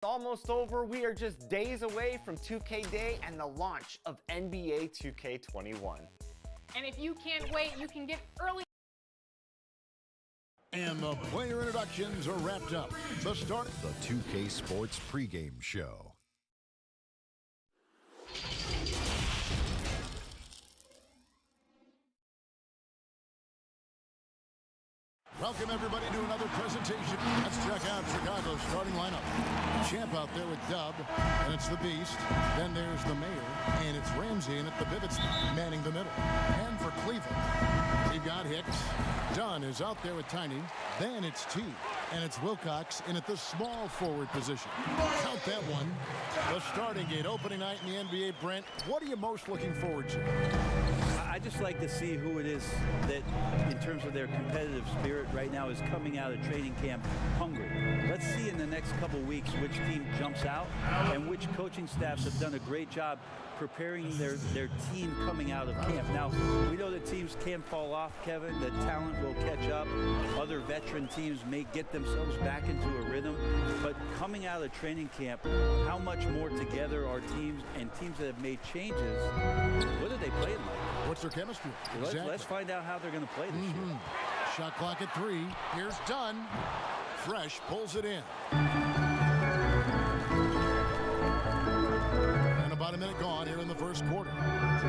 Almost over. We are just days away from 2K Day and the launch of NBA 2K21. And if you can't wait, you can get early. And the player introductions are wrapped up. The start. The 2K Sports pregame show. Welcome, everybody, to another presentation. Let's check out Chicago's starting lineup. Champ out there with Dub, and it's the Beast. Then there's the Mayor, and it's Ramsey, and at the pivots, manning the middle. And for Cleveland, we've got Hicks. Dunn is out there with Tiny. Then it's T, and it's Wilcox in at the small forward position. Count that one. The starting gate, opening night in the NBA. Brent, what are you most looking forward to? I just like to see who it is that, in terms of their competitive spirit right now, is coming out of training camp hungry. Let's see in the next couple weeks which team jumps out and which coaching staffs have done a great job preparing their team coming out of camp. Now, we know that teams can fall off, Kevin. The talent will catch up. Other veteran teams may get themselves back into a rhythm. But coming out of training camp, how much more together are teams, and teams that have made changes, what are they playing like? What's their chemistry? Exactly. Let's find out how they're going to play this year. Shot clock at 3. Here's Dunn. Fresh pulls it in. And about a minute gone here in the first quarter.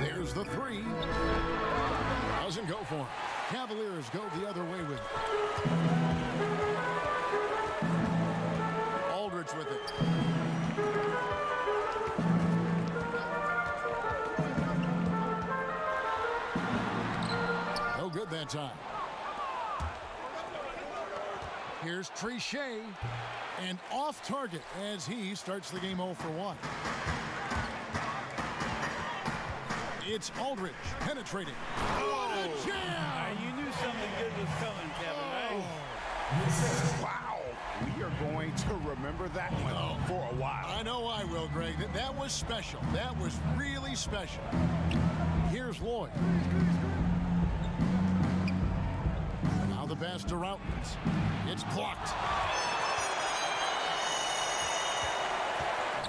There's the 3. Doesn't go for him. Cavaliers go the other way with it. Aldridge with it. No good that time. Here's Trichet, and off target as he starts the game 0 for 1. It's Aldridge penetrating. What a jam! You knew something good was coming, Kevin, right? Wow. We are going to remember that one for a while. I know I will, Greg. That was special. That was really special. Here's Lloyd. Now the pass to Routens. It's blocked.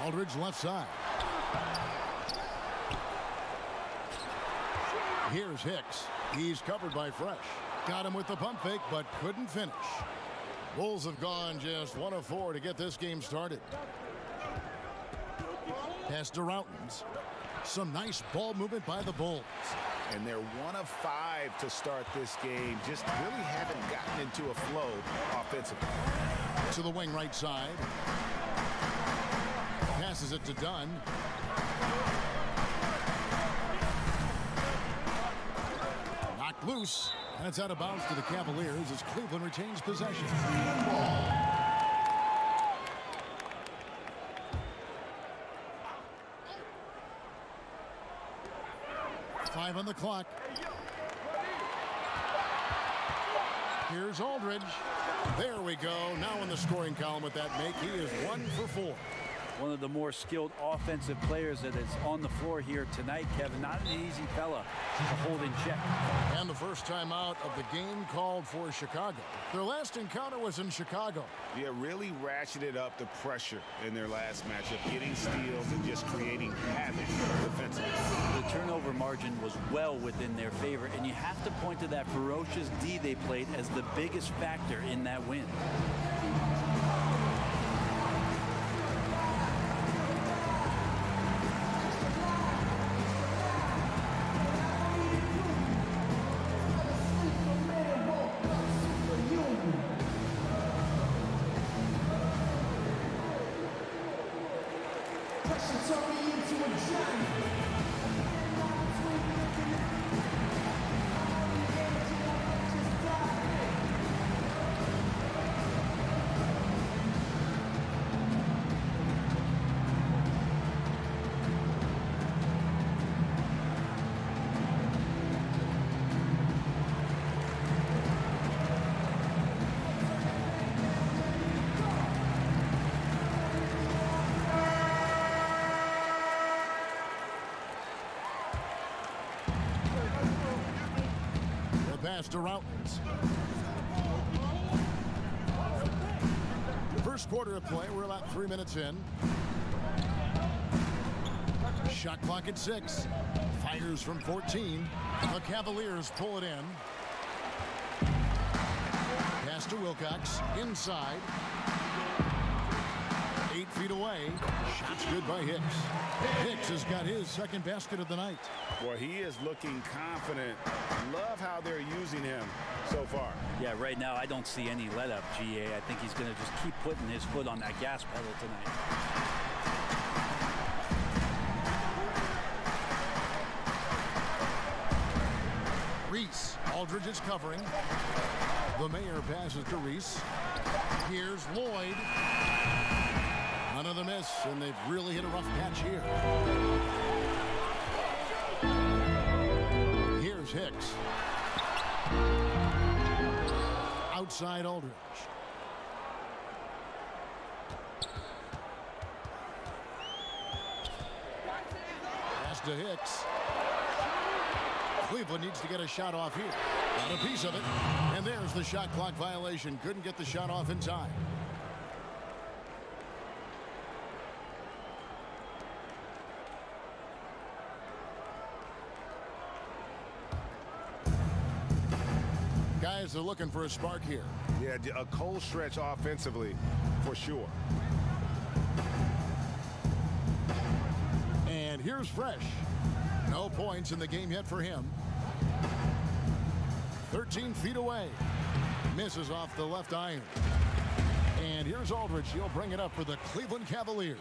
Aldridge left side. Here's Hicks. He's covered by Fresh. Got him with the pump fake, but couldn't finish. Bulls have gone just 1 of 4 to get this game started. Pass to Routens. Some nice ball movement by the Bulls. And they're 1 of 5 to start this game. Just really haven't gotten into a flow offensively. To the wing right side. Passes it to Dunn. Knocked loose. And it's out of bounds to the Cavaliers as Cleveland retains possession. 5 on the clock. Here's Aldridge. There we go. Now in the scoring column with that make. He is 1 for 4. One of the more skilled offensive players that is on the floor here tonight, Kevin. Not an easy fella to hold in check. And the first time out of the game called for Chicago. Their last encounter was in Chicago. Yeah, really ratcheted up the pressure in their last matchup, getting steals and just creating havoc defensively. The turnover margin was well within their favor, and you have to point to that ferocious D they played as the biggest factor in that win. pass to Routens. First quarter of play. We're about 3 minutes in. Shot clock at 6. Fires from 14. The Cavaliers pull it in. Pass to Wilcox. Inside. 8 feet away. Shot's good by Hicks. Hicks has got his second basket of the night. Well, he is looking confident. Love how they're using him so far. Yeah, right now I don't see any let up, GA. I think he's going to just keep putting his foot on that gas pedal tonight. Reese. Aldridge is covering. The Mayor passes to Reese. Here's Lloyd. Another miss, and they've really hit a rough patch here. Here's Hicks. Outside Aldridge. Pass to Hicks. Cleveland needs to get a shot off here. Got a piece of it. And there's the shot clock violation. Couldn't get the shot off in time. Guys are looking for a spark here. Yeah, a cold stretch offensively for sure. And here's Fresh. No points in the game yet for him. 13 feet away. Misses off the left iron. And here's Aldridge. He'll bring it up for the Cleveland Cavaliers.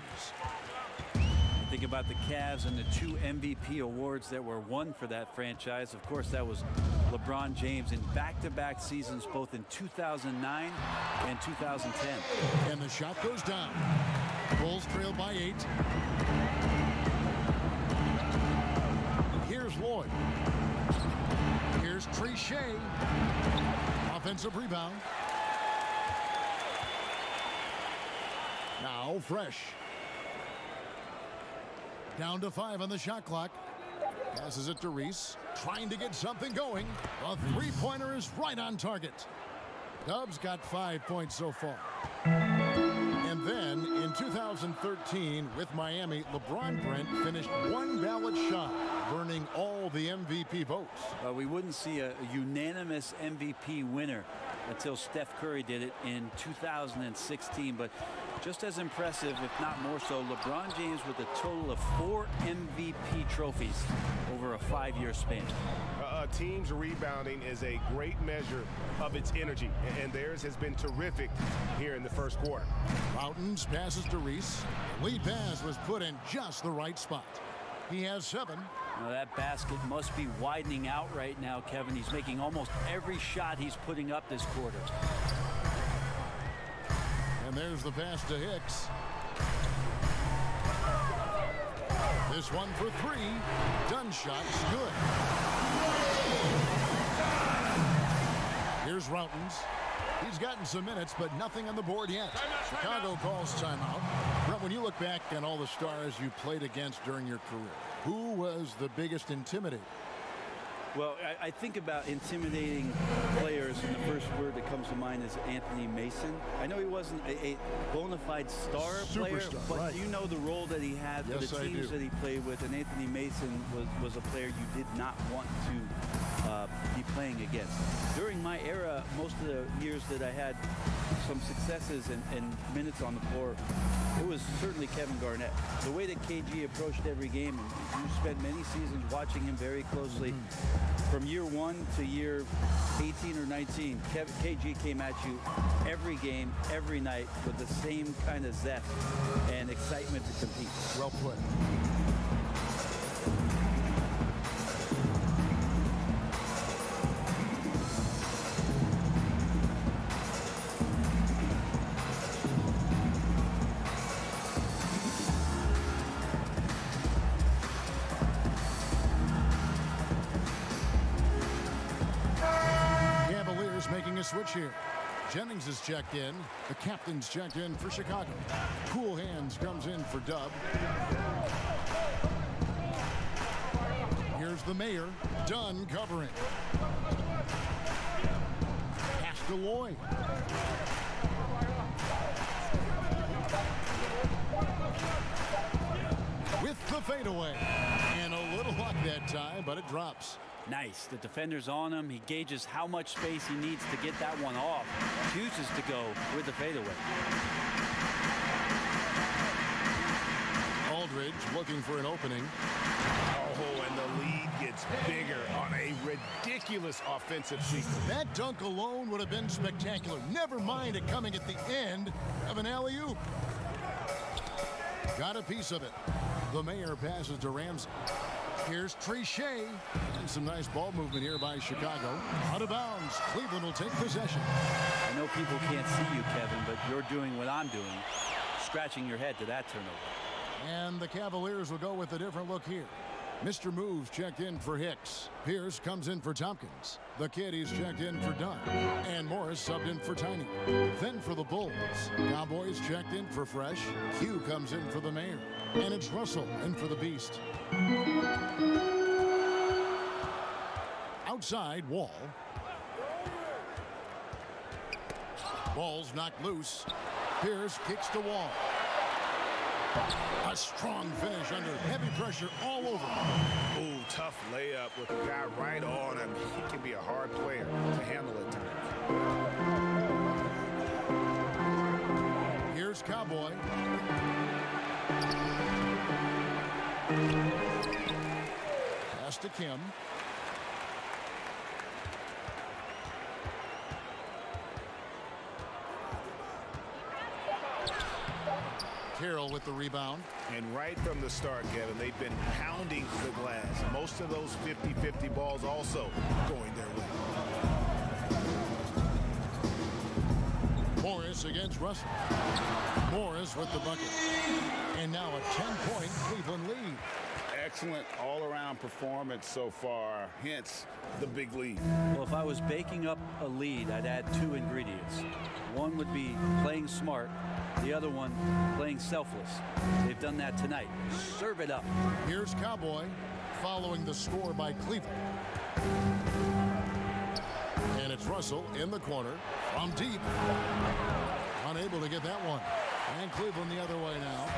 Think about the Cavs and the 2 MVP awards that were won for that franchise. Of course, that was LeBron James in back-to-back seasons, both in 2009 and 2010. And the shot goes down. Bulls trail by 8. Here's Lloyd. Here's Trichet. Offensive rebound. Now Fresh. Down to 5 on the shot clock. Passes it to Reese. Trying to get something going. A three-pointer is right on target. Dubs got 5 points so far. And then in 2013 with Miami, LeBron Brent finished one ballot shy, burning all the MVP votes. We wouldn't see a unanimous MVP winner until Steph Curry did it in 2016. But just as impressive, if not more so, LeBron James with a total of 4 MVP trophies over a 5-year span. A team's rebounding is a great measure of its energy, and theirs has been terrific here in the first quarter. Mountains passes to Reese. Lead pass was put in just the right spot. He has 7. Now that basket must be widening out right now, Kevin. He's making almost every shot he's putting up this quarter. And there's the pass to Hicks. This one for 3. Done shot is good. Here's Routens. He's gotten some minutes, but nothing on the board yet. Chicago calls timeout. Brett, when you look back on all the stars you played against during your career, who was the biggest intimidator? Well, I think about intimidating players, and the first word that comes to mind is Anthony Mason. I know he wasn't a bona fide star player, but right. You know the role that he had for the teams that he played with, and Anthony Mason was a player you did not want to be playing against. During my era, most of the years that I had some successes and minutes on the floor, it was certainly Kevin Garnett. The way that KG approached every game, and you spent many seasons watching him very closely. From year 1 to year 18 or 19, KG came at you every game, every night with the same kind of zest and excitement to compete. Well put. Making a switch here. Jennings is checked in. The captain's checked in for Chicago. Cool Hands comes in for Dub. Here's the Mayor. Dunn covering. Pass to Lloyd. the fadeaway. And a little luck that time, but it drops. Nice. The defender's on him. He gauges how much space he needs to get that one off. Chooses to go with the fadeaway. Aldridge looking for an opening. Oh, and the lead gets bigger on a ridiculous offensive sequence. That dunk alone would have been spectacular. Never mind it coming at the end of an alley-oop. Got a piece of it. The Mayor passes to Ramsey. Here's Trichet. And some nice ball movement here by Chicago. Out of bounds. Cleveland will take possession. I know people can't see you, Kevin, but you're doing what I'm doing. Scratching your head to that turnover. And the Cavaliers will go with a different look here. Mr. Moves checked in for Hicks. Pierce comes in for Tompkins. The Kiddies checked in for Dunn. And Morris subbed in for Tiny. Then for the Bulls, Cowboys checked in for Fresh. Q comes in for the Mayor. And it's Russell in for the Beast. Outside, Wall. Ball's knocked loose. Pierce kicks to Wall. A strong finish under heavy pressure all over. Ooh, tough layup with a guy right on him. He can be a hard player to handle at times. Here's Cowboy. Pass to Kim. Carroll with the rebound. And right from the start, Kevin, they've been pounding the glass. Most of those 50-50 balls also going their way. Morris against Russell. Morris with the bucket. And now a 10-point Cleveland lead. Excellent all-around performance so far, hence the big lead. Well, if I was baking up a lead, I'd add two ingredients. One would be playing smart. The other one, playing selfless. They've done that tonight. Serve it up. Here's Cowboy following the score by Cleveland. And it's Russell in the corner from deep. Unable to get that one. And Cleveland the other way now.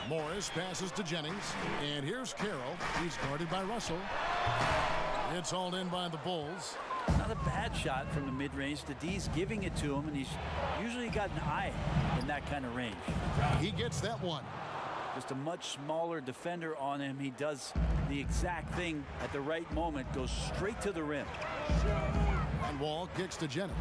Morris passes to Jennings. And here's Carroll. He's guarded by Russell. It's hauled in by the Bulls. Not a bad shot from the mid-range. The D's giving it to him, and he's usually got an eye in that kind of range. He gets that one. Just a much smaller defender on him. He does the exact thing at the right moment, goes straight to the rim. And Wall kicks to Jennings.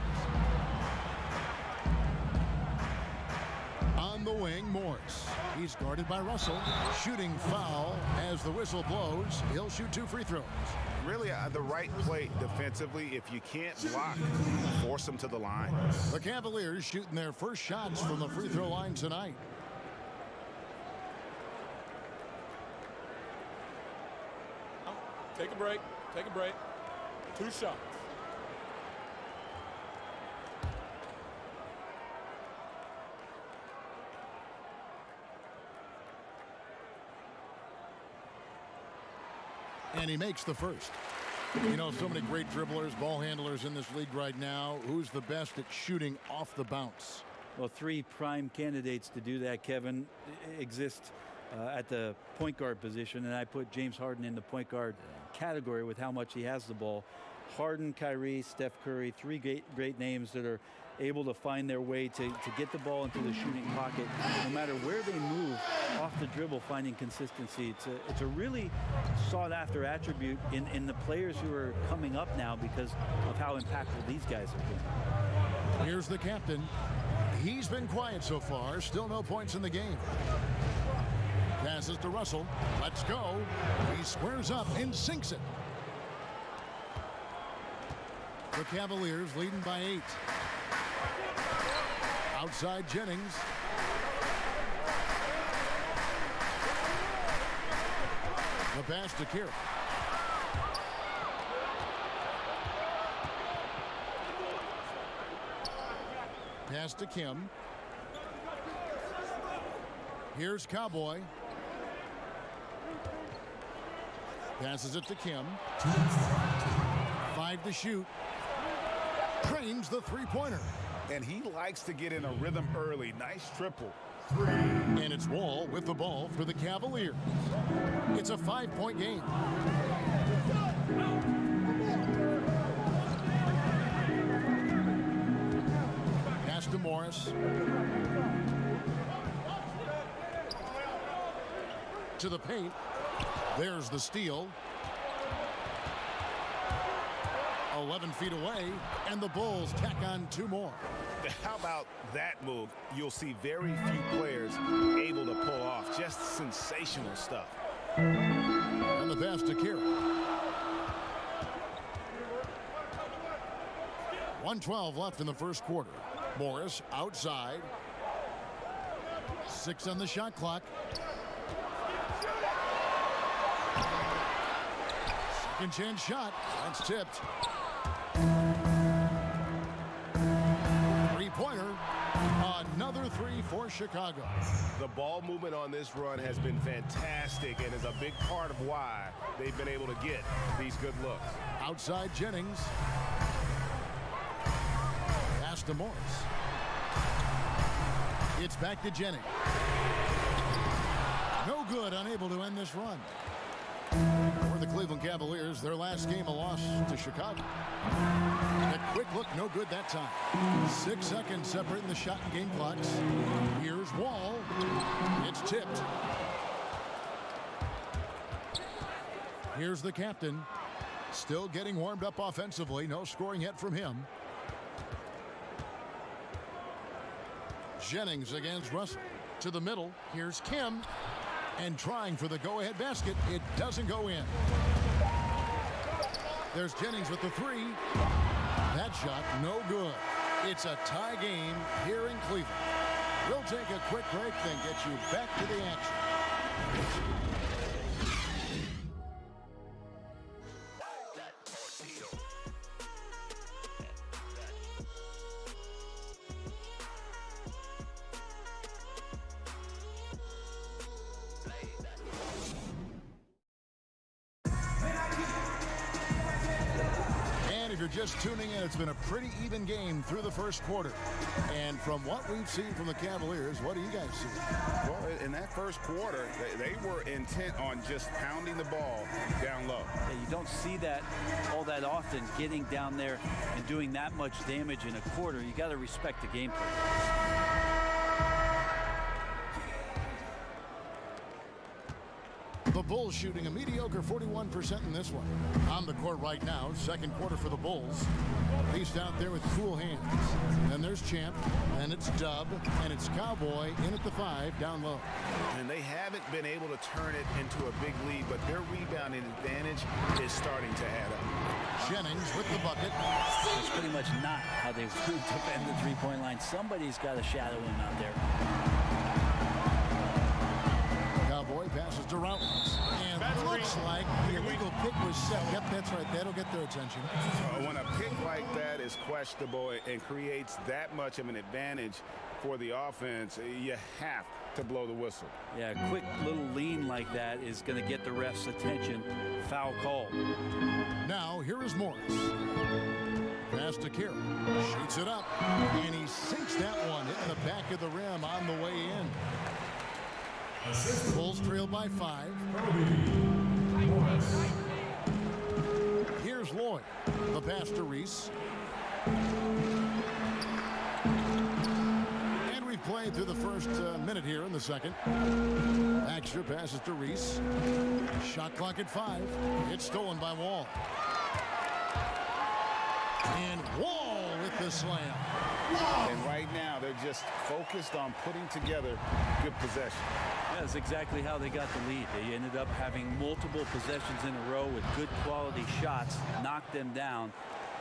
On the wing, Morris. He's guarded by Russell. Shooting foul as the whistle blows. He'll shoot 2 free throws. Really the right play defensively. If you can't block, force them to the line. The Cavaliers shooting their first shots from the free throw line tonight. Take a break. Take a break. 2 shots. And he makes the first. You know, so many great dribblers, ball handlers in this league right now. Who's the best at shooting off the bounce? Well, 3 prime candidates to do that, Kevin, exist at the point guard position, and I put James Harden in the point guard category with how much he has the ball. Harden, Kyrie, Steph Curry, 3 great names that are able to find their way to get the ball into the shooting pocket. No matter where they move off the dribble, finding consistency. It's a really sought-after attribute in the players who are coming up now because of how impactful these guys have been. Here's the captain. He's been quiet so far. Still no points in the game. Passes to Russell. Let's go. He squares up and sinks it. The Cavaliers leading by 8. Outside Jennings. The pass to Carroll. Pass to Kim. Here's Cowboy. Passes it to Kim. 5 to shoot. Trains the 3-pointer. and he likes to get in a rhythm early. Nice triple. And it's Wall with the ball for the Cavaliers. It's a 5-point game. Pass to Morris. To the paint. There's the steal. 11 feet away, and the Bulls tack on 2 more. How about that move? You'll see very few players able to pull off just sensational stuff. And the pass to Kira. 1:12 left in the first quarter. Morris outside. 6 on the shot clock. Second chance shot. That's tipped. Three-pointer. Another 3 for Chicago. The ball movement on this run has been fantastic and is a big part of why they've been able to get these good looks. Outside Jennings. Pass to Morris. It's back to Jennings. No good, unable to end this run. For the Cleveland Cavaliers, their last game a loss to Chicago. A quick look, no good that time. 6 seconds separating the shot and game clocks. Here's Wall. It's tipped. Here's the captain. Still getting warmed up offensively. No scoring yet from him. Jennings against Russell. To the middle. Here's Kim. And trying for the go-ahead basket. It doesn't go in. There's Jennings with the 3. That shot, no good. It's a tie game here in Cleveland. We'll take a quick break, then get you back to the action. If you're just tuning in, it's been a pretty even game through the first quarter. And from what we've seen from the Cavaliers, what do you guys see? Well, in that first quarter, they were intent on just pounding the ball down low. Yeah, you don't see that all that often, getting down there and doing that much damage in a quarter. You got to respect the game plan. The Bulls shooting a mediocre 41% in this one. On the court right now, second quarter for the Bulls. Faced out there with cool hands. Then there's Champ, and it's Dub, and it's Cowboy in at the 5 down low. And they haven't been able to turn it into a big lead, but their rebounding advantage is starting to add up. Jennings with the bucket. That's pretty much not how they defend the three-point line. Somebody's got to shadow him out there. Cowboy passes to Routledge. And looks like the illegal pick was set. Yep, that's right. That'll get their attention. When a pick like that is questionable and creates that much of an advantage for the offense, you have to blow the whistle. Yeah, a quick little lean like that is going to get the ref's attention. Foul call. Now, here is Morris. Pass to Carey. Shoots it up. And he sinks that one. Hitting the back of the rim on the way in. Bulls trail by 5. Here's Lloyd. The pass to Reese. And we've played through the first minute here in the second. Extra passes to Reese. Shot clock at 5. It's stolen by Wall. And Wall with the slam. And right now, they're just focused on putting together good possession. That's exactly how they got the lead. They ended up having multiple possessions in a row with good quality shots, knocked them down,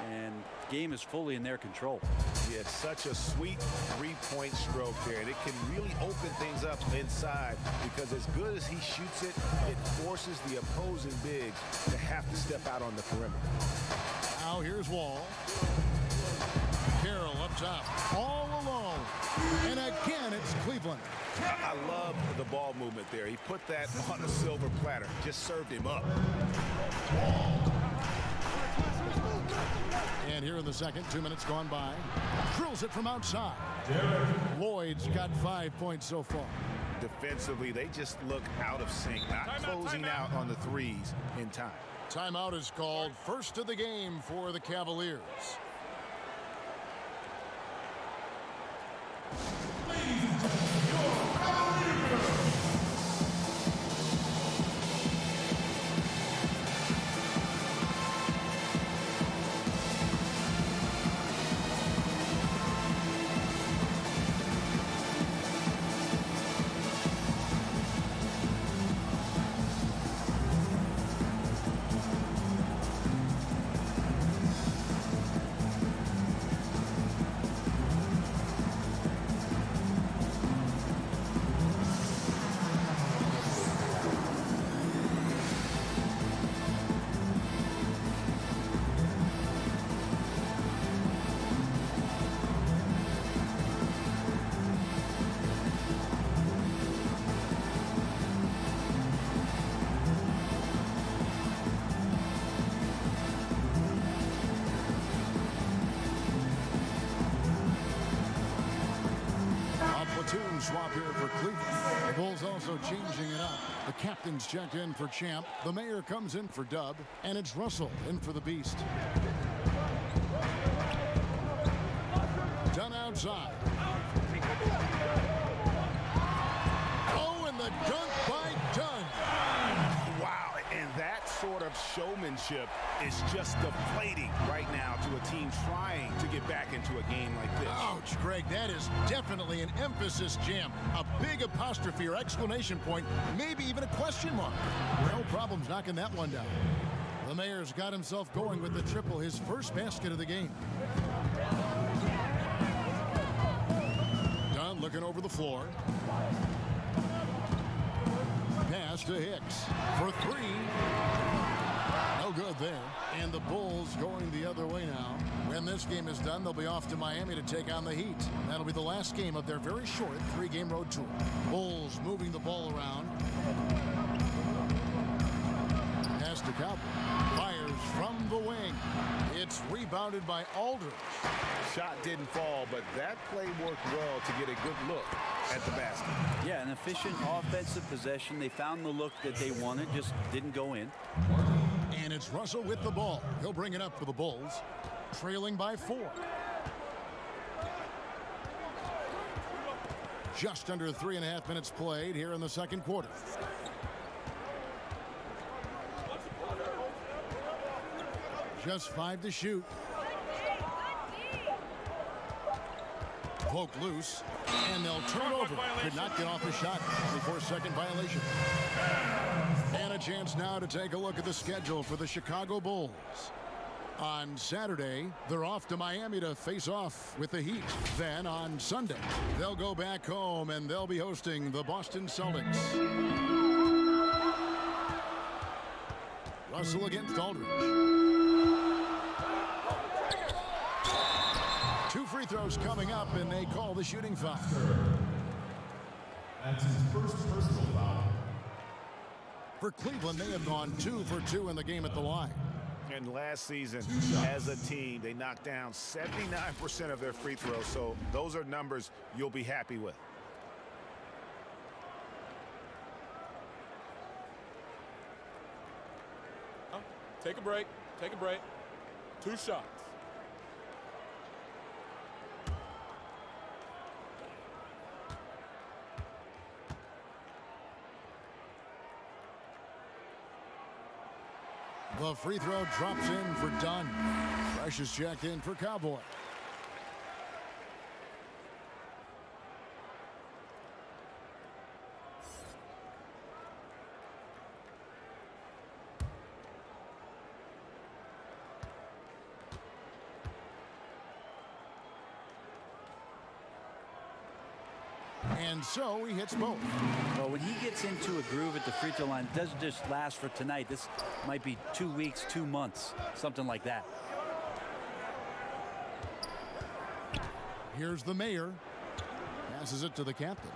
and game is fully in their control. He had such a sweet three-point stroke there, and it can really open things up inside because as good as he shoots it, it forces the opposing bigs to have to step out on the perimeter. Now here's Wall. Carroll up top, all alone. And again, it's Cleveland. I love the ball movement there. He put that on a silver platter, just served him up. And here in the second, 2 minutes gone by. Drills it from outside. Lloyd's got 5 points so far. Defensively, they just look out of sync, not closing out on the threes in time. Timeout is called. First of the game for the Cavaliers. Platoon swap here for Cleveland. The Bulls also changing it up. The captain's checked in for Champ. The mayor comes in for Dub. And it's Russell in for the Beast. Done outside. Oh, and the dunk by Dunn. Wow, and that sort of showmanship is just deflating right now to a team trying to get back into a game like this. Ouch, Greg, that is definitely an emphasis jam. A big apostrophe or exclamation point, maybe even a question mark. No problems knocking that one down. The mayor's got himself going with the triple, his first basket of the game. Dunn looking over the floor. Pass to Hicks for three. No good there. And the Bulls going the other way now. When this game is done, they'll be off to Miami to take on the Heat. That'll be the last game of their very short 3-game road tour. Bulls moving the ball around. Pass to Cowboy. Fires from the wing. It's rebounded by Aldridge. Shot didn't fall, but that play worked well to get a good look at the basket. Yeah, an efficient offensive possession. They found the look that they wanted, just didn't go in. And it's Russell with the ball. He'll bring it up for the Bulls. Trailing by 4. Just under 3.5 minutes played here in the second quarter. Just 5 to shoot. Poke loose, and they'll turn over. Could not get off a shot. 24-second violation. And a chance now to take a look at the schedule for the Chicago Bulls. On Saturday, they're off to Miami to face off with the Heat. Then on Sunday, they'll go back home and they'll be hosting the Boston Celtics. Russell against Aldridge. 2 free throws coming up, and they call the shooting foul. That's his first personal foul. For Cleveland, they have gone 2 for 2 in the game at the line. And last season, as a team, they knocked down 79% of their free throws, so those are numbers you'll be happy with. Take a break. Take a break. 2 shots. The free throw drops in for Dunn. Fresh is checked in for Cowboy. And so he hits both. Well, when he gets into a groove at the free throw line, it doesn't just last for tonight. This might be 2 weeks, 2 months, something like that. Here's the mayor. Passes it to the captain.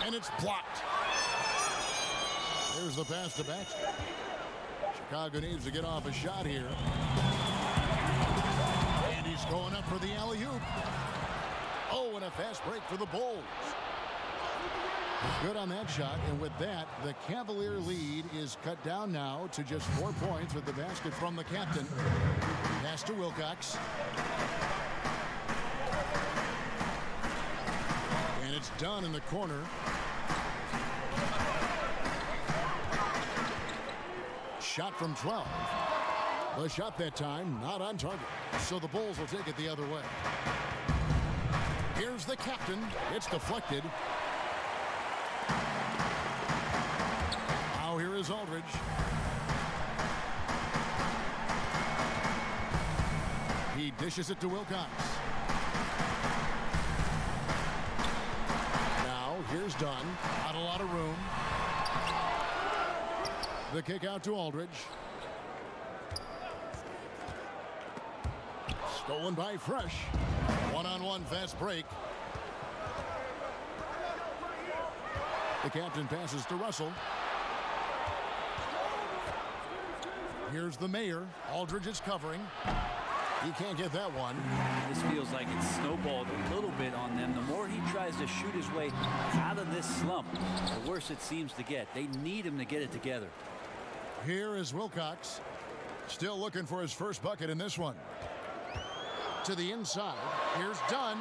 And it's blocked. Here's the pass to Batch. Chicago needs to get off a shot here. And he's going up for the alley-oop. Oh, and a fast break for the Bulls. Good on that shot, and with that, the Cavalier lead is cut down now to just 4 points with the basket from the captain. Pass to Wilcox. And it's done in the corner. Shot from 12. The shot that time not on target, so the Bulls will take it the other way. Here's the captain. It's deflected. Now here is Aldridge. He dishes it to Wilcox. Now here's Dunn. Not a lot of room. The kick out to Aldridge. Stolen by Fresh. One-on-one fast break. The captain passes to Russell. Here's the mayor. Aldridge is covering. He can't get that one. This feels like it's snowballed a little bit on them. The more he tries to shoot his way out of this slump, the worse it seems to get. They need him to get it together. Here is Wilcox. Still looking for his first bucket in this one. To the inside. Here's Dunn.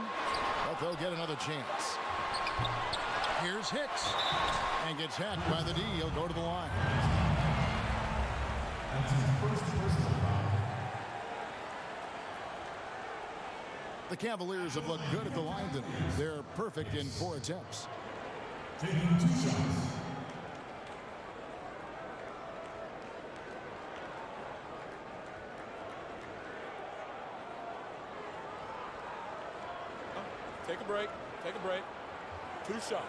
But they'll get another chance. Here's Hicks. And gets hacked by the D. He'll go to the line. That's his first personal foul. The Cavaliers have looked good at the line tonight. They're perfect in 4 attempts. Taking 2 shots. Take a break. Take a break. 2 shots.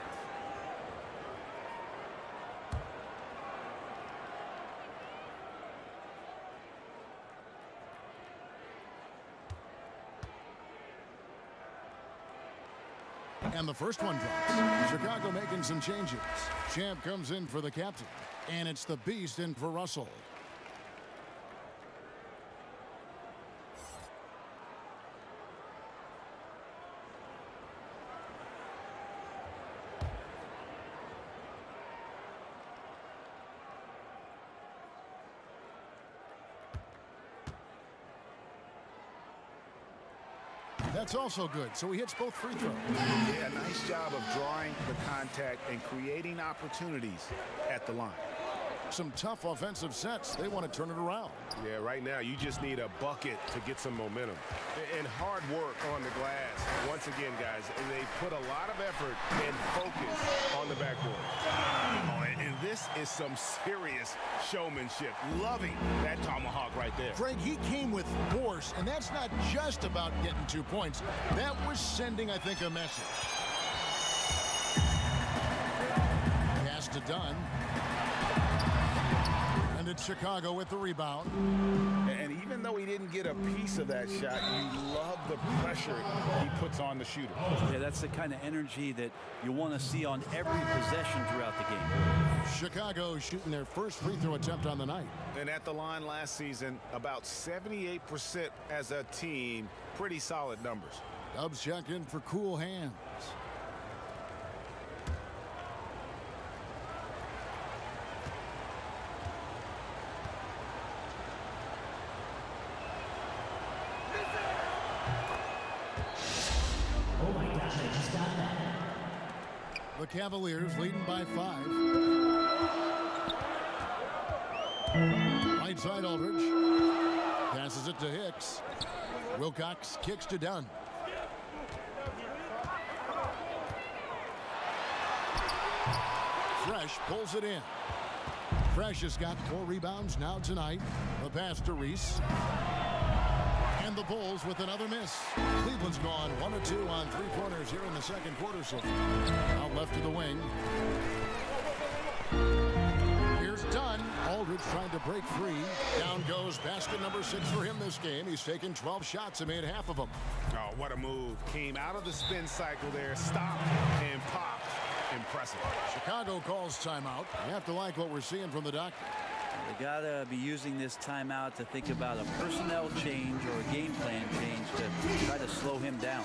And the first one drops. Chicago making some changes. Champ comes in for the captain. And it's the Beast in for Russell. That's also good, so he hits both free throws. Yeah, nice job of drawing the contact and creating opportunities at the line. Some tough offensive sets. They want to turn it around. Yeah, right now you just need a bucket to get some momentum. And hard work on the glass. Once again, guys, they put a lot of effort and focus on the backboard. Oh, and this is some serious showmanship. Loving that tomahawk right there. Greg, he came with force, and that's not just about getting 2 points. That was sending, I think, a message. Pass to Dunn. And it's Chicago with the rebound. And even though he didn't get a piece of that shot, you love the pressure he puts on the shooter. Yeah, that's the kind of energy that you want to see on every possession throughout the game. Chicago shooting their first free throw attempt on the night. And at the line last season, about 78% as a team. Pretty solid numbers. Dubs check in for cool hands. Oh my gosh, I just got that. The Cavaliers leading by 5. Right side Aldridge. Passes it to Hicks. Wilcox kicks to Dunn. Fresh pulls it in. Fresh has got 4 rebounds now tonight. The pass to Reese. And the Bulls with another miss. Cleveland's gone 1 of 2 on 3-pointers here in the second quarter so far. Out left to the wing. Here's Dunn. Aldridge trying to break free. Down goes basket number 6 for him this game. He's taken 12 shots and made half of them. Oh, what a move. Came out of the spin cycle there, stopped and popped. Impressive. Chicago calls timeout. You have to like what we're seeing from the doctor. They gotta be using this timeout to think about a personnel change or a game plan change to try to slow him down.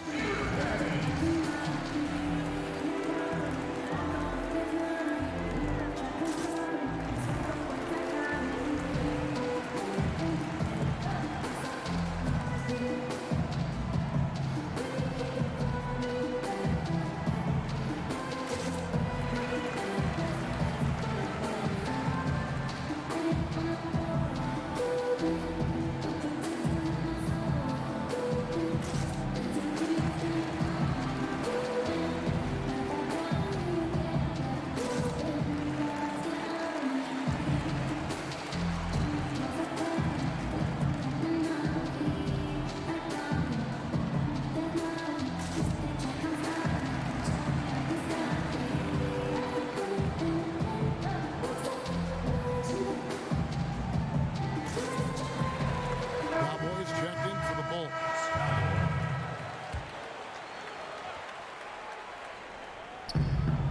Cowboys checked in for the Bulls.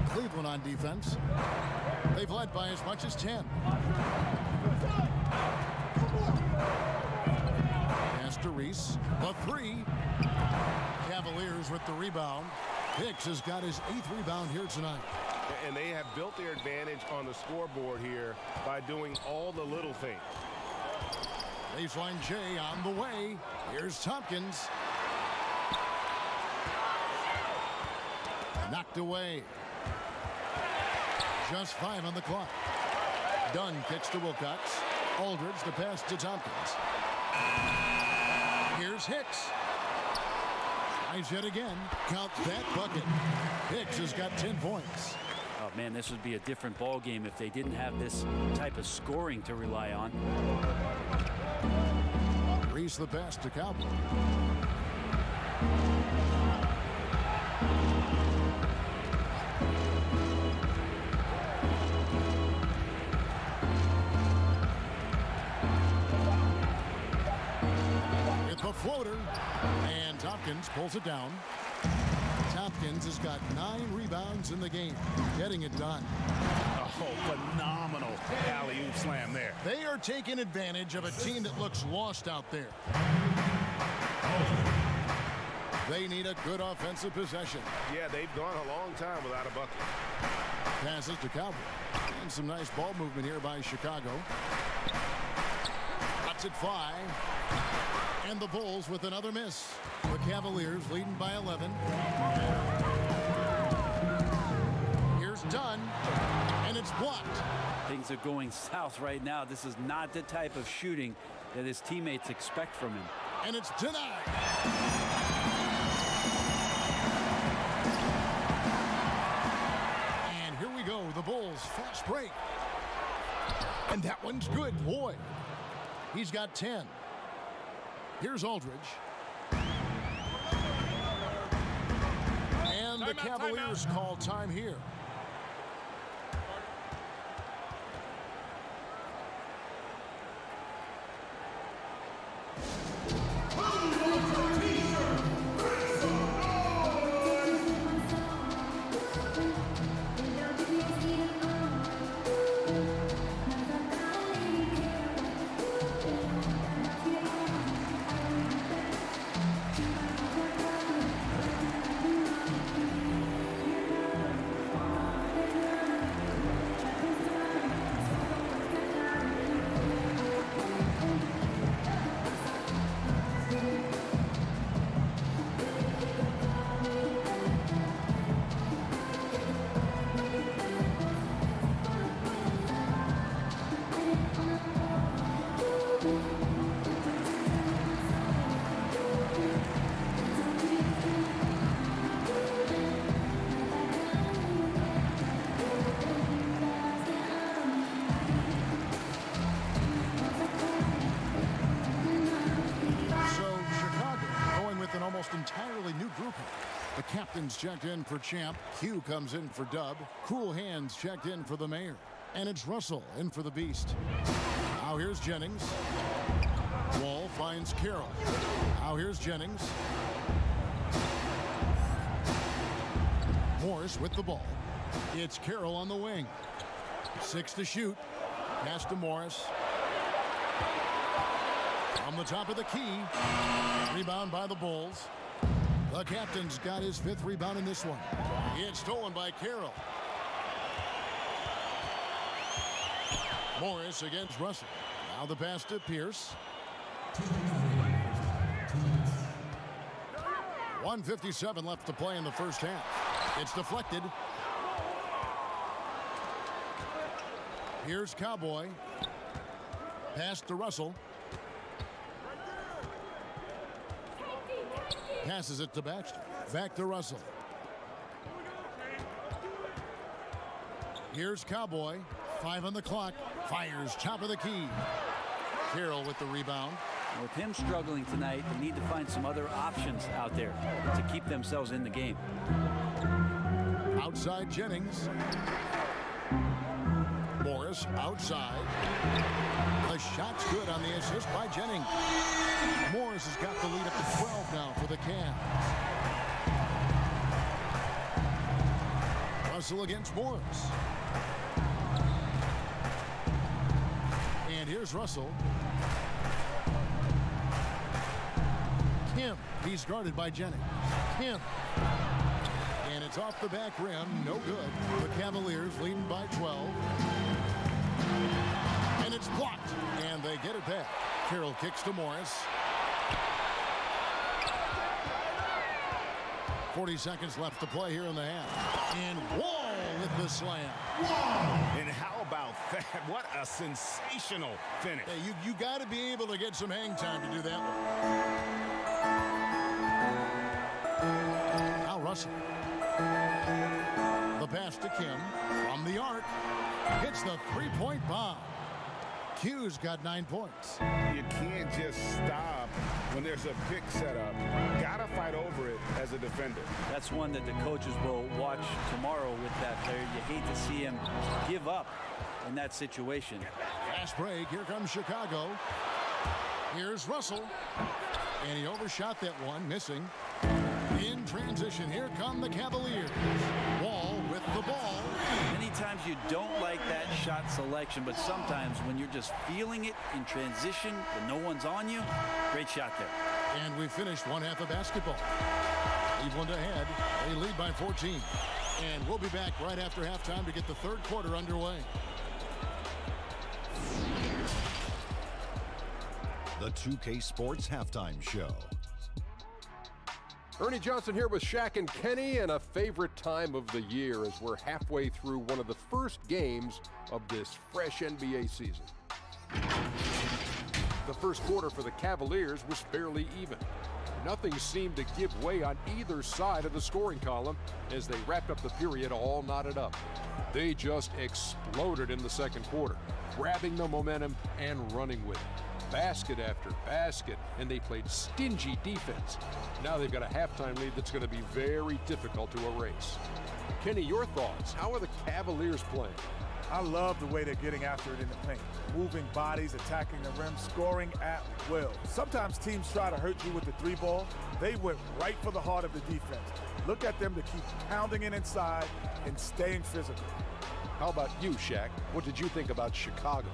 Cleveland on defense. They've led by as much as 10. Pass to Reese. The three. Cavaliers with the rebound. Hicks has got his 8th rebound here tonight. And they have built their advantage on the scoreboard here by doing all the little things. Baseline J on the way. Here's Tompkins. Knocked away. Just 5 on the clock. Dunn kicks to Wilcox. Aldridge the pass to Tompkins. Here's Hicks. Tries yet again. Count that bucket. Hicks has got 10 points. Oh man, this would be a different ball game if they didn't have this type of scoring to rely on. Reese the pass to Cowboy. It's a floater, and Tompkins pulls it down. Tompkins has got 9 rebounds in the game, getting it done. Oh, phenomenal alley-oop slam there. They are taking advantage of a team that looks lost out there. They need a good offensive possession. Yeah, they've gone a long time without a bucket. Passes to Cowboy. And some nice ball movement here by Chicago. Cuts it 5. And the Bulls with another miss. The Cavaliers leading by 11. Here's Dunn. And it's blocked. Things are going south right now. This is not the type of shooting that his teammates expect from him. And it's denied. And here we go. The Bulls fast break. And that one's good. Boy, he's got 10. Here's Aldridge. And the Cavaliers call time here. Entirely new grouping. The captain's checked in for Champ. Hugh comes in for Dub. Cool Hands checked in for the Mayor. And it's Russell in for the Beast. Now here's Jennings. Wall finds Carroll. Now here's Jennings. Morris with the ball. It's Carroll on the wing. 6 to shoot. Pass to Morris. From the top of the key. Rebound by the Bulls. The captain's got his 5th rebound in this one. It's stolen by Carroll. Morris against Russell. Now the pass to Pierce. 1:57 left to play in the first half. It's deflected. Here's Cowboy. Pass to Russell. Passes it to Baxter. Back to Russell. Here's Cowboy. 5 on the clock. Fires top of the key. Carroll with the rebound. With him struggling tonight, they need to find some other options out there to keep themselves in the game. Outside Jennings. Morris outside. The shot's good on the assist by Jennings. Morris has got the lead up to 12 now for the Cavs. Russell against Morris. And here's Russell. Kim. He's guarded by Jennings. Kim. And it's off the back rim. No good. The Cavaliers leading by 12. And it's blocked. And they get it back. Carroll kicks to Morris. 40 seconds left to play here in the half. And Wall with the slam. And how about that? What a sensational finish. Hey, you got to be able to get some hang time to do that one. Now Russell. The pass to Kim from the arc. Hits the three-point bomb. Q's got 9 points. You can't just stop when there's a pick set up. Gotta fight over it as a defender. That's one that the coaches will watch tomorrow with that player. You hate to see him give up in that situation. Fast break. Here comes Chicago. Here's Russell. And he overshot that one, missing. In transition, here come the Cavaliers. Wall with the ball. Many times you don't like that shot selection, but sometimes when you're just feeling it in transition when no one's on you, great shot there. And we finished one half of basketball. Cleveland ahead. They lead by 14. And we'll be back right after halftime to get the third quarter underway. The 2K Sports Halftime Show. Ernie Johnson here with Shaq and Kenny, and a favorite time of the year as we're halfway through one of the first games of this fresh NBA season. The first quarter for the Cavaliers was fairly even. Nothing seemed to give way on either side of the scoring column as they wrapped up the period all knotted up. They just exploded in the second quarter, grabbing the momentum and running with it. Basket after basket, and they played stingy defense. Now they've got a halftime lead that's going to be very difficult to erase. Kenny, your thoughts? How are the Cavaliers playing? I love the way they're getting after it in the paint. Moving bodies, attacking the rim, scoring at will. Sometimes teams try to hurt you with the 3-ball. They went right for the heart of the defense. Look at them to keep pounding it inside and staying physical. How about you, Shaq? What did you think about Chicago?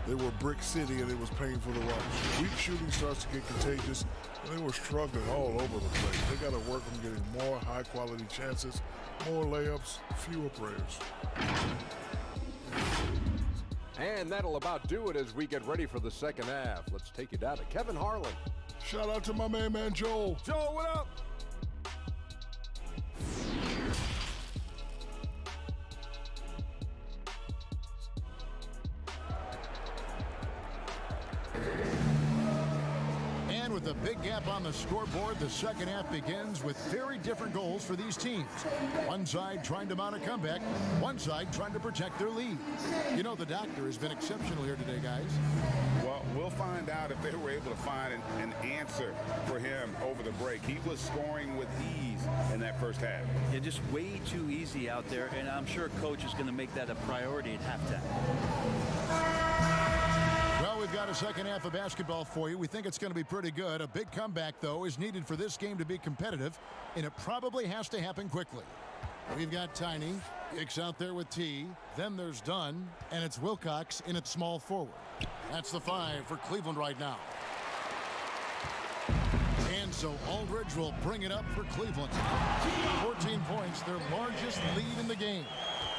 They were brick city, and it was painful to watch. Weak shooting starts to get contagious, and they were struggling all over the place. They got to work on getting more high-quality chances, more layups, fewer prayers. And that'll about do it as we get ready for the second half. Let's take you down to Kevin Harlan. Shout out to my main man, Joel. Joel, what up? And with a big gap on the scoreboard, the second half begins with very different goals for these teams. One side trying to mount a comeback, one side trying to protect their lead. You know, the doctor has been exceptional here today, guys. Well, we'll find out if they were able to find an answer for him over the break. He was scoring with ease in that first half. Yeah, just way too easy out there, and I'm sure Coach is going to make that a priority at halftime. Well, we've got a second half of basketball for you. We think it's going to be pretty good. A big comeback, though, is needed for this game to be competitive, and it probably has to happen quickly. We've got Tiny. Hicks out there with T. Then there's Dunn. And it's Wilcox in at small forward. That's the 5 for Cleveland right now. And so Aldridge will bring it up for Cleveland. 14 points, their largest lead in the game.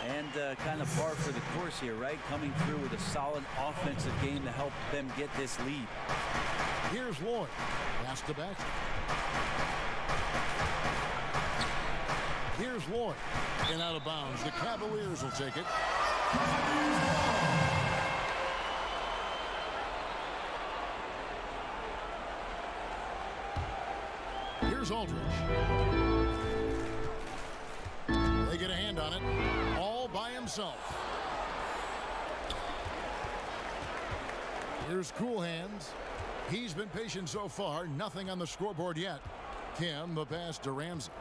And kind of par for the course here, right? Coming through with a solid offensive game to help them get this lead. Here's Lloyd. Pass to back. Here's Lloyd. And out of bounds. The Cavaliers will take it. Here's Aldridge. They get a hand on it. All by himself. Here's Cool Hands. He's been patient so far. Nothing on the scoreboard yet. Kim, the pass to Ramsey.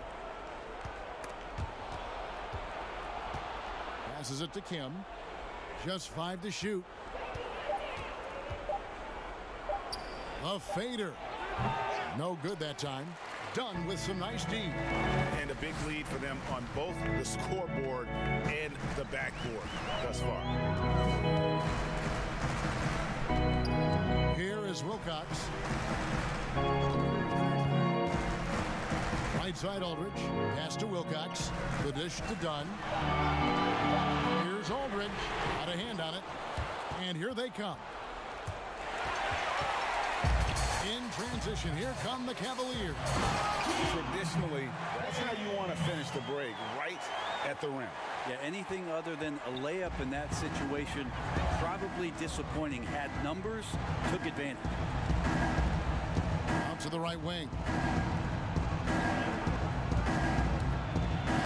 Passes it to Kim. Just 5 to shoot. A fader. No good that time. Done with some nice D. And a big lead for them on both the scoreboard and the backboard thus far. Here is Wilcox. Right side Aldridge. Pass to Wilcox. The dish to Dunn. Here's Aldridge. Got a hand on it. And here they come. In transition, here come the Cavaliers. Traditionally, that's how you want to finish the break, right at the rim. Yeah, anything other than a layup in that situation, probably disappointing. Had numbers, took advantage. Out to the right wing.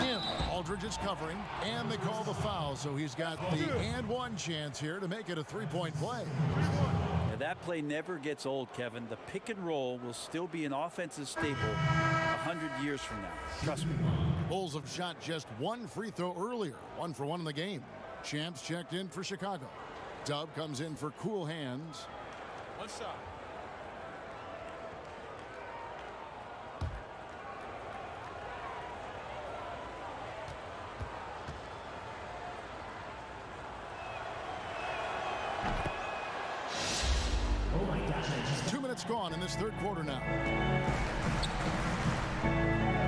In. Aldridge is covering, and they call the foul, so he's got the and one chance here to make it a three-point play. Yeah, that play never gets old, Kevin. The pick and roll will still be an offensive staple 100 years from now. Trust me. Bulls have shot just one free throw earlier. 1 for 1 in the game. Champs checked in for Chicago. Dub comes in for Cool Hands. One shot. Oh my gosh, 2 minutes gone in this third quarter now.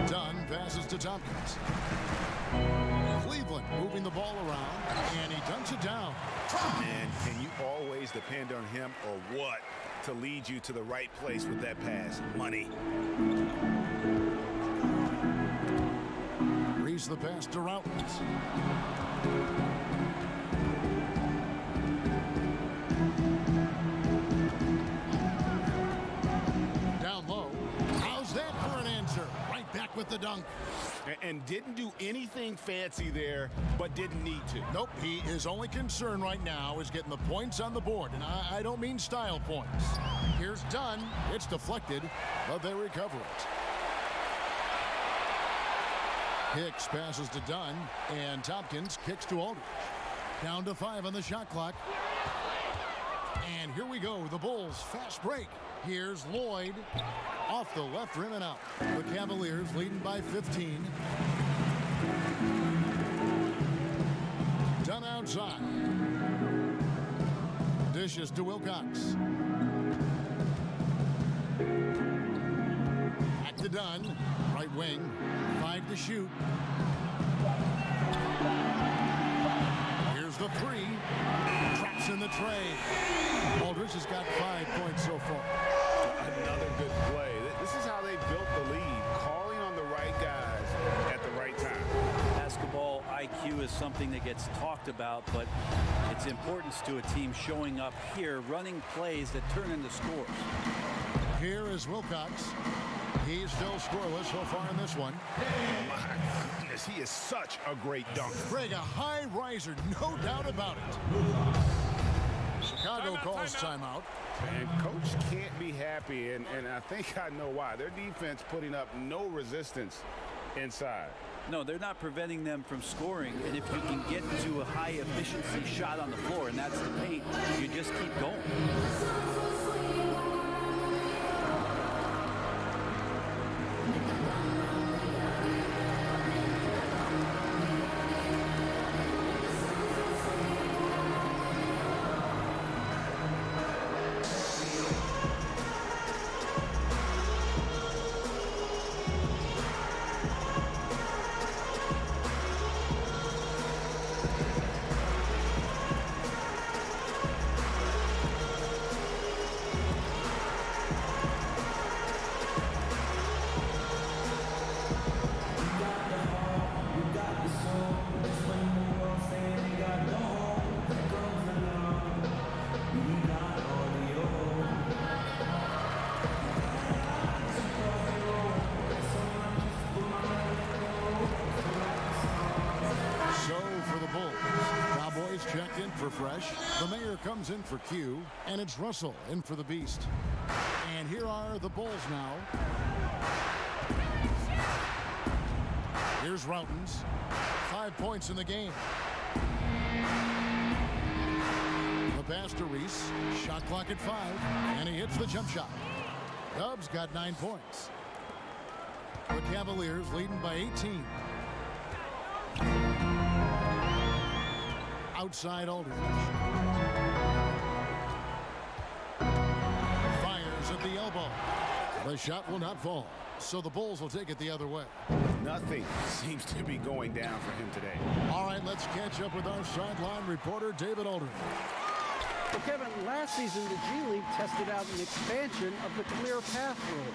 Dunn passes to Tompkins. Cleveland moving the ball around, and he dunks it down. And can you always depend on him or what to lead you to the right place with that pass? Money. Reese the pass to Routledge. Down low. How's that for an answer? Right back with the dunk. And didn't do anything fancy there, but didn't need to. Nope, his only concern right now is getting the points on the board, and I don't mean style points. Here's Dunn. It's deflected, but they recover it. Hicks passes to Dunn, and Tompkins kicks to Aldridge. Down to 5 on the shot clock. And here we go, the Bulls fast break. Here's Lloyd off the left rim and out. The Cavaliers leading by 15. Dunn outside. Dishes to Wilcox. Back to Dunn. Right wing. 5 to shoot. Here's the 3. Traps in the tray. Aldridge has got 5 points so far. Another good play. This is how they built the lead, calling on the right guys at the right time. Basketball IQ is something that gets talked about, but its importance to a team showing up here, running plays that turn into scores. Here is Wilcox. He's still scoreless so far in this one. My goodness, he is such a great dunker. Greg, a high riser, no doubt about it. Chicago calls timeout. And coach can't be happy, and I think I know why. Their defense putting up no resistance inside. No, they're not preventing them from scoring, and if you can get to a high efficiency shot on the floor, and that's the paint, you just keep going. for Fresh. The Mayor comes in for Q, and it's Russell in for the Beast. And here are the Bulls now. Here's Routens. 5 points in the game. The pass to Reese. Shot clock at 5, and he hits the jump shot. Dub's got 9 points. The Cavaliers leading by 18. Outside Aldridge. Fires at the elbow. The shot will not fall, so the Bulls will take it the other way. Nothing seems to be going down for him today. All right, let's catch up with our sideline reporter, David Aldridge. Well, Kevin, last season the G League tested out an expansion of the clear path rule.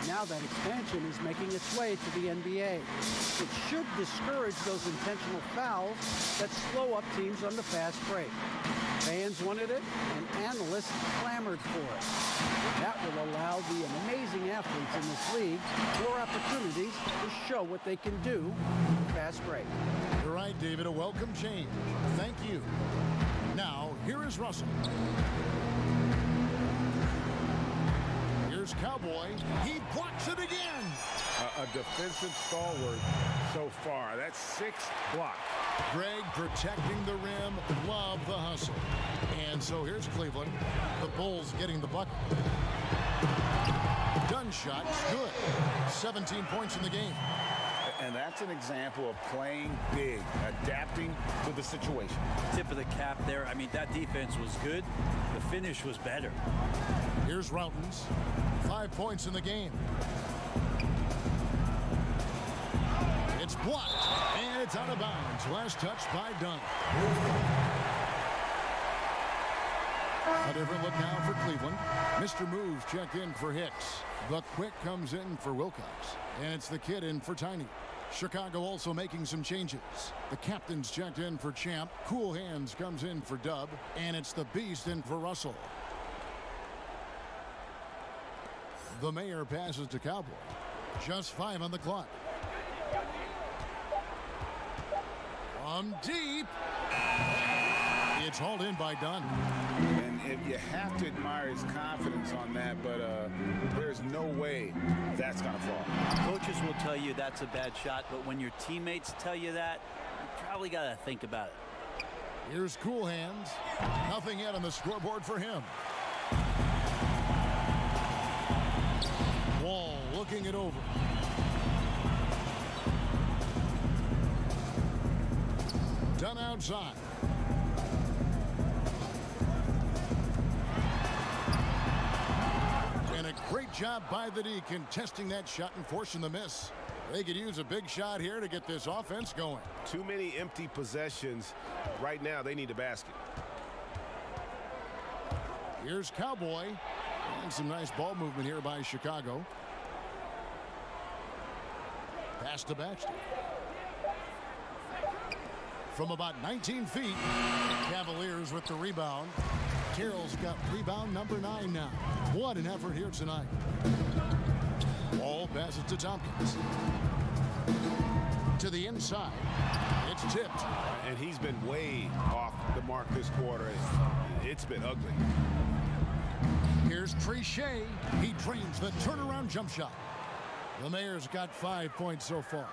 Now that expansion is making its way to the NBA. It should discourage those intentional fouls that slow up teams on the fast break. Fans wanted it, and analysts clamored for it. That will allow the amazing athletes in this league more opportunities to show what they can do with the fast break. You're right, David. A welcome change. Thank you. Now, here is Russell. Here's Cowboy. He blocks it again. A defensive stalwart so far. That's 6 blocks. Greg protecting the rim. Love the hustle. And so here's Cleveland. The Bulls getting the bucket. Dunn shot. Good. 17 points in the game. And that's an example of playing big, adapting to the situation. Tip of the cap there. I mean, that defense was good. The finish was better. Here's Routens. 5 points in the game. It's blocked, and it's out of bounds. Last touch by Dunn. A different look now for Cleveland. Mr. Moves checked in for Hicks. The Quick comes in for Wilcox, and it's the Kid in for Tiny. Chicago also making some changes. The captain's checked in for Champ. Cool Hands comes in for Dub, and it's the Beast in for Russell. The Mayor passes to Cowboy. Just 5 on the clock. From deep. It's hauled in by Dunn. And if you have to admire his confidence on that, but there's no way that's going to fall. Coaches will tell you that's a bad shot, but when your teammates tell you that, you probably got to think about it. Here's Cool Hands. Nothing yet on the scoreboard for him. Wall looking it over. Dunn outside. And a great job by the D contesting that shot and forcing the miss. They could use a big shot here to get this offense going. Too many empty possessions. Right now, they need a basket. Here's Cowboy. And some nice ball movement here by Chicago. Pass to Baxter. From about 19 feet, Cavaliers with the rebound. Carroll's got rebound number 9 now. What an effort here tonight. Ball passes to Tompkins. To the inside. It's tipped. And he's been way off the mark this quarter. It's been ugly. Here's Trichet. He drains the turnaround jump shot. The Mayor's got 5 points so far.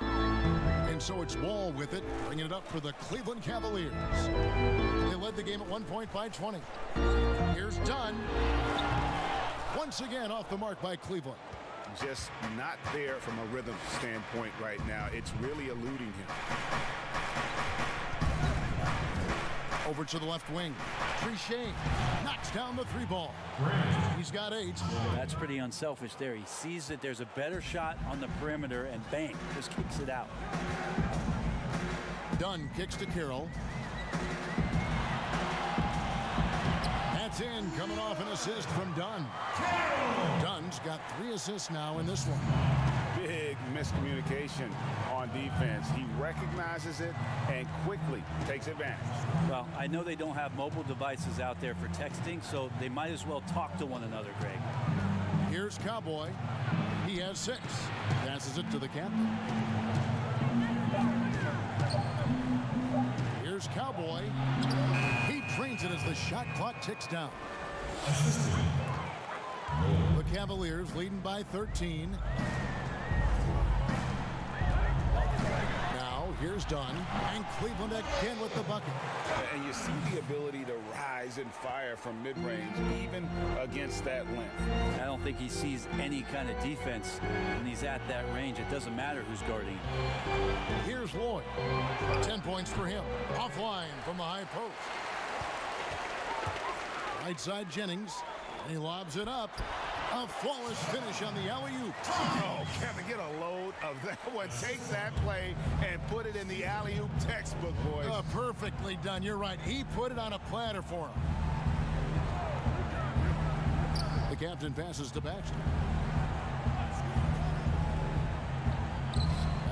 And so it's Wall with it, bringing it up for the Cleveland Cavaliers. They led the game at 1 point by 20. Here's Dunn. Once again off the mark by Cleveland. Just not there from a rhythm standpoint right now. It's really eluding him. Over to the left wing. Trichet knocks down the 3 ball. He's got 8. That's pretty unselfish there. He sees that there's a better shot on the perimeter and bang, just kicks it out. Dunn kicks to Carroll. That's in, coming off an assist from Dunn. Dunn's got 3 assists now in this one. Big miscommunication on defense. He recognizes it and quickly takes advantage. Well, I know they don't have mobile devices out there for texting, so they might as well talk to one another, Greg. Here's Cowboy. He has 6. Passes it to the captain. Here's Cowboy. He shot clock ticks down. The Cavaliers leading by 13. Now here's Dunn, and Cleveland again with the bucket. And you see the ability to rise and fire from mid-range, even against that length. I don't think he sees any kind of defense when he's at that range. It doesn't matter who's guarding him. Here's Lloyd. 10 points for him. Offline from the high post. Right side Jennings. And he lobs it up. A flawless finish on the alley-oop. Oh, Kevin, get a load of that one. Take that play and put it in the alley-oop textbook, boys. Perfectly done. You're right. He put it on a platter for him. The captain passes to Baxter.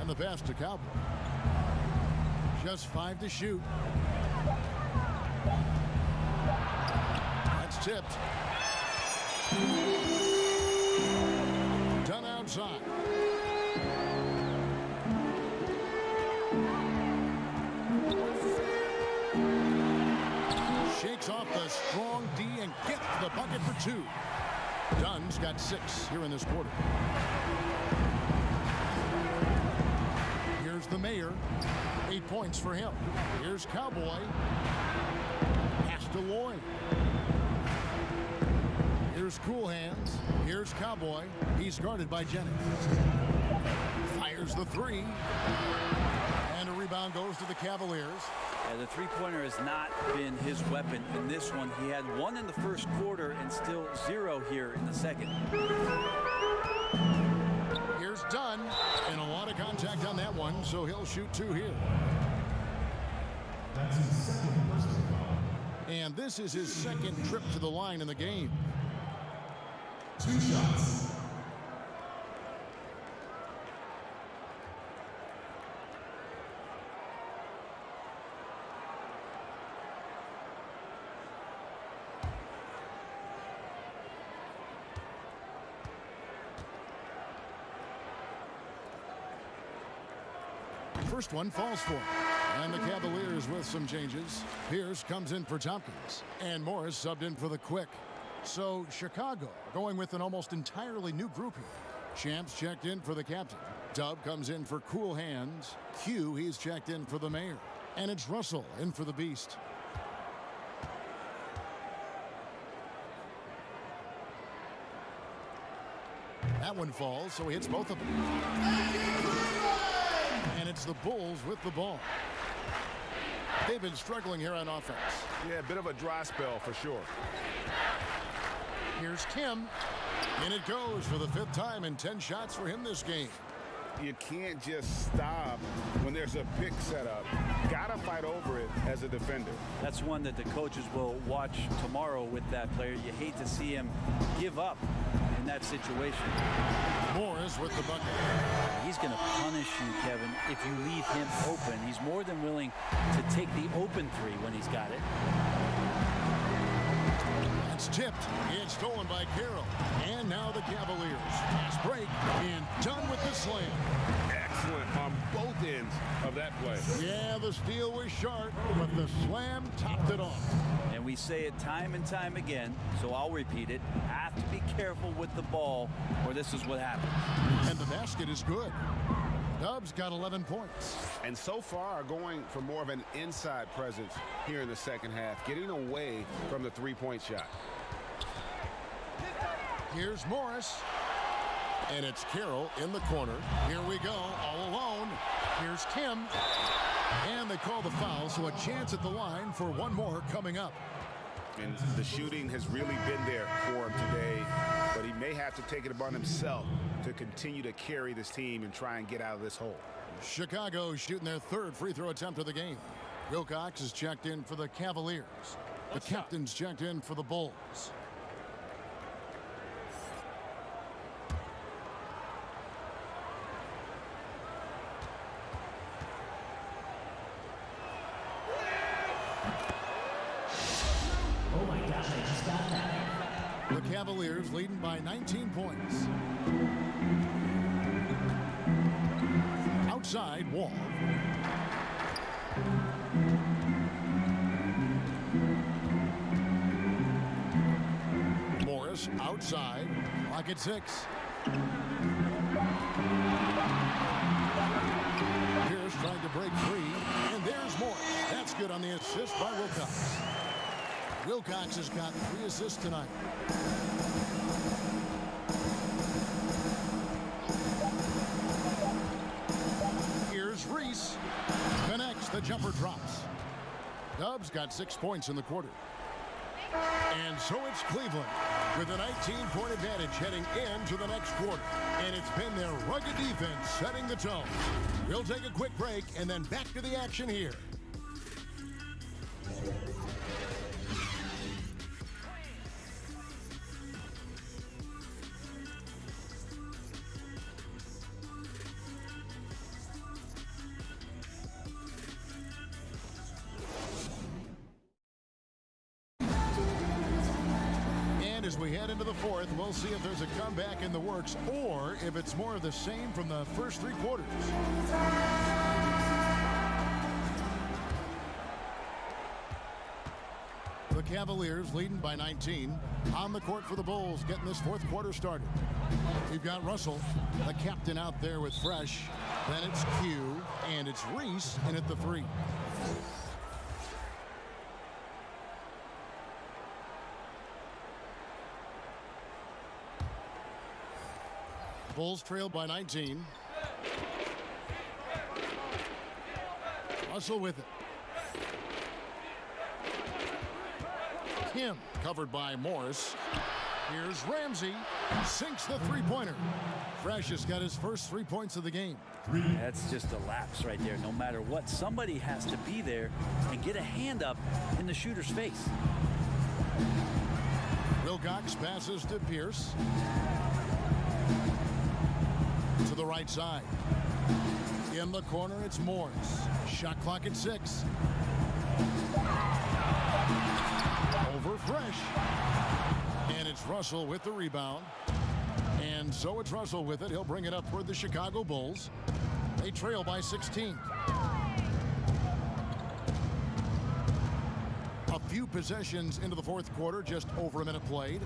And the pass to Cowboy. Just 5 to shoot. That's tipped. Done outside. Shakes off the strong D and gets the bucket for 2. Dunn's got 6 here in this quarter. Here's the Mayor. 8 points for him. Here's Cowboy. Pass to Lloyd. Here's Cool Hands. Here's Cowboy. He's guarded by Jennings. Fires the 3. And a rebound goes to the Cavaliers. Yeah, the three-pointer has not been his weapon in this one. He had 1 in the first quarter and still 0 here in the second. Here's Dunn. And a lot of contact on that one, so he'll shoot 2 here. That's his second personal foul. And this is his second trip to the line in the game. 2 shots. First one falls for him. And the Cavaliers with some changes. Pierce comes in for Tompkins. And Morris subbed in for the Quick. So Chicago going with an almost entirely new group here. Champs checked in for the captain. Dub comes in for Cool Hands. Q, he's checked in for the Mayor. And it's Russell in for the Beast. That one falls, so he hits both of them. And it's the Bulls with the ball. They've been struggling here on offense. Yeah, a bit of a dry spell for sure. Here's Kim. And it goes for the 5th time and 10 shots for him this game. You can't just stop when there's a pick set up. Gotta fight over it as a defender. That's one that the coaches will watch tomorrow with that player. You hate to see him give up in that situation. Morris with the bucket. He's going to punish you, Kevin, if you leave him open. He's more than willing to take the open 3 when he's got it. It's tipped. It's stolen by Carroll. And now the Cavaliers. Fast break and done with the slam. Excellent on both ends of that play. Yeah, the steal was sharp, but the slam topped it off. And we say it time and time again, so I'll repeat it. Have to be careful with the ball, or this is what happens. And the basket is good. Dubs got 11 points. And so far are going for more of an inside presence here in the second half, getting away from the three-point shot. Here's Morris. And it's Carroll in the corner. Here we go, all alone. Here's Kim. And they call the foul, so a chance at the line for one more coming up. And the shooting has really been there for him today, but he may have to take it upon himself to continue to carry this team and try and get out of this hole. Chicago shooting their 3rd free throw attempt of the game. Wilcox is checked in for the Cavaliers. The captain's checked in for the Bulls. Oh my gosh, I just got that. The Cavaliers leading by 19 points. Outside, Wall. Morris outside. Clock at 6. Pierce trying to break free. And there's Morris. That's good on the assist by Wilcox. Wilcox has got 3 assists tonight. Here's Reese. Connects. The jumper drops. Dubs got 6 points in the quarter. And so it's Cleveland with a 19-point advantage heading into the next quarter. And it's been their rugged defense setting the tone. We'll take a quick break and then back to the action here. As we head into the fourth, we'll see if there's a comeback in the works or if it's more of the same from the first 3 quarters. The Cavaliers leading by 19 on the court for the Bulls, getting this fourth quarter started. We've got Russell, the captain, out there with Fresh. Then it's Q, and it's Reese in at the 3. Bulls trailed by 19. Russell with it. Kim covered by Morris. Here's Ramsey. Sinks the 3-pointer. Fresh has got his first 3 points of the game. That's just a lapse right there. No matter what, somebody has to be there and get a hand up in the shooter's face. Wilcox passes to Pierce. To the right side. In the corner, it's Morris. Shot clock at 6. Over Fresh. And it's Russell with the rebound. And so it's Russell with it. He'll bring it up toward the Chicago Bulls. They trail by 16. A few possessions into the fourth quarter, just over a minute played.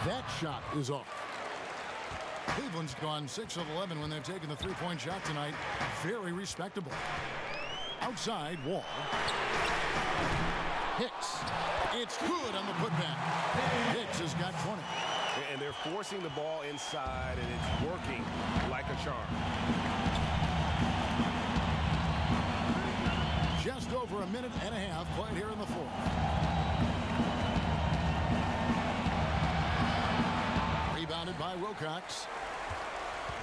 That shot is off. Cleveland's gone 6 of 11 when they've taken the 3-point shot tonight. Very respectable. Outside, Wall. Hicks. It's good on the putback. Hicks has got 20. And they're forcing the ball inside, and it's working like a charm. Just over a minute and a half played here in the fourth. Rebounded by Wilcox.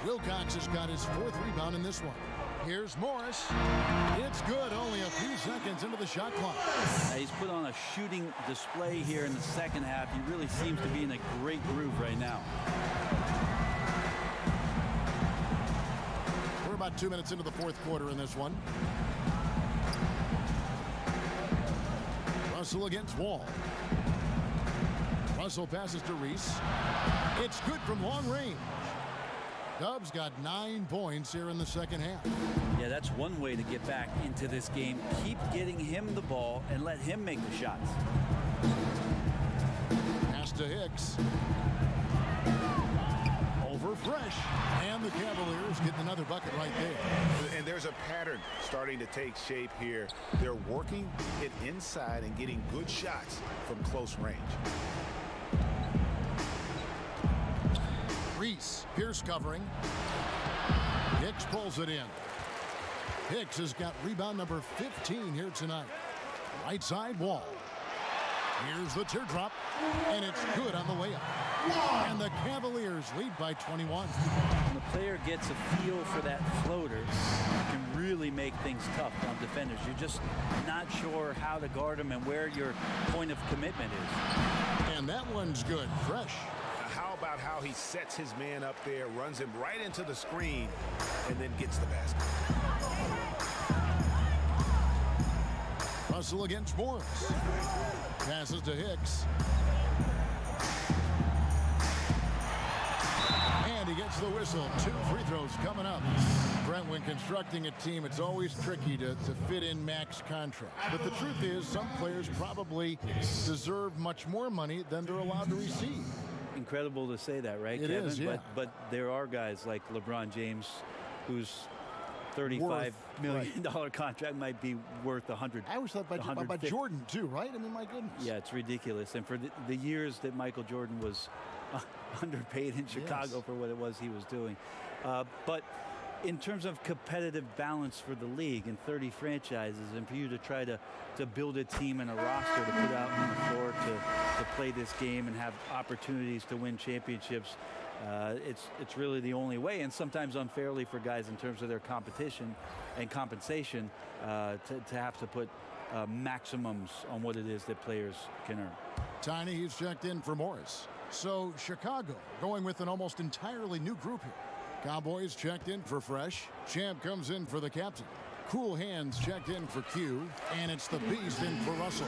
Wilcox has got his 4th rebound in this one. Here's Morris. It's good, only a few seconds into the shot clock. He's put on a shooting display here in the second half. He really seems to be in a great groove right now. We're about 2 minutes into the fourth quarter in this one. Russell against Wall. Russell passes to Reese. It's good from long range. Dubs got 9 points here in the second half. Yeah, that's one way to get back into this game. Keep getting him the ball and let him make the shots. Pass to Hicks. Over Fresh. And the Cavaliers getting another bucket right there. And there's a pattern starting to take shape here. They're working it inside and getting good shots from close range. Reese, Pierce covering. Hicks pulls it in. Hicks has got rebound number 15 here tonight. Right side, Wall. Here's the teardrop, and it's good on the layup. And the Cavaliers lead by 21. When the player gets a feel for that floater, it can really make things tough on defenders. You're just not sure how to guard them and where your point of commitment is. And that one's good. Fresh. How about how he sets his man up there, runs him right into the screen, and then gets the basket. Russell against Morris. Passes to Hicks. And he gets the whistle. 2 free throws coming up. Brent, when constructing a team, it's always tricky to fit in max contracts. But the truth is, some players probably deserve much more money than they're allowed to receive. Incredible to say that, right, It Kevin? is, yeah. But there are guys like LeBron James, whose $35 million contract might be worth 100. I always thought about Jordan too, right? I mean, my goodness. Yeah, it's ridiculous. And for the years that Michael Jordan was underpaid in Chicago for what it was he was doing. But in terms of competitive balance for the league and 30 franchises, and for you to try to build a team and a roster to put out on the floor to play this game and have opportunities to win championships, it's really the only way, and sometimes unfairly for guys in terms of their competition and compensation to have to put maximums on what it is that players can earn. Tiny, he's checked in for Morris. So Chicago going with an almost entirely new group here. Cowboys checked in for Fresh. Champ comes in for the captain. Cool Hands checked in for Q, and it's the Beast in for Russell.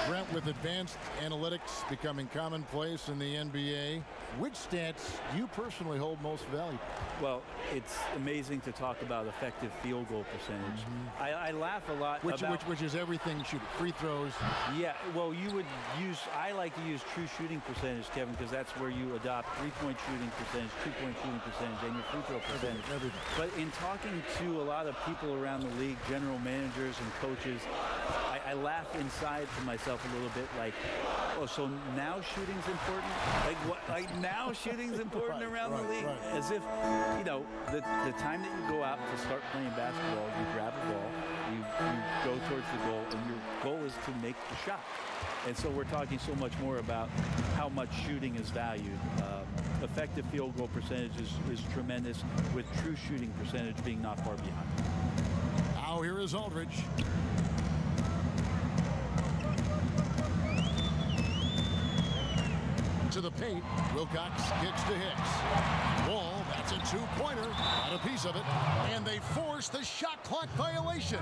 Brent, with advanced analytics becoming commonplace in the NBA, which stats do you personally hold most valuable? Well, it's amazing to talk about effective field goal percentage. I laugh a lot which is everything shooting, free throws. Yeah, well, I like to use true shooting percentage, Kevin, because that's where you adopt 3-point shooting percentage, 2-point shooting percentage, and your free throw percentage. Everything. But in talking to a lot of people around the league, general managers and coaches, I laugh inside to myself a little bit, like, oh, so now shooting's important? Like what? Like now shooting's important around the league? Right. As if, you know, the time that you go out to start playing basketball, you grab a ball, you go towards the goal, and your goal is to make the shot. And so we're talking so much more about how much shooting is valued. Effective field goal percentage is tremendous, with true shooting percentage being not far behind. Now here is Aldridge. To the paint, Wilcox kicks to Hicks. Wall, that's a two-pointer, got a piece of it, and they force the shot clock violation.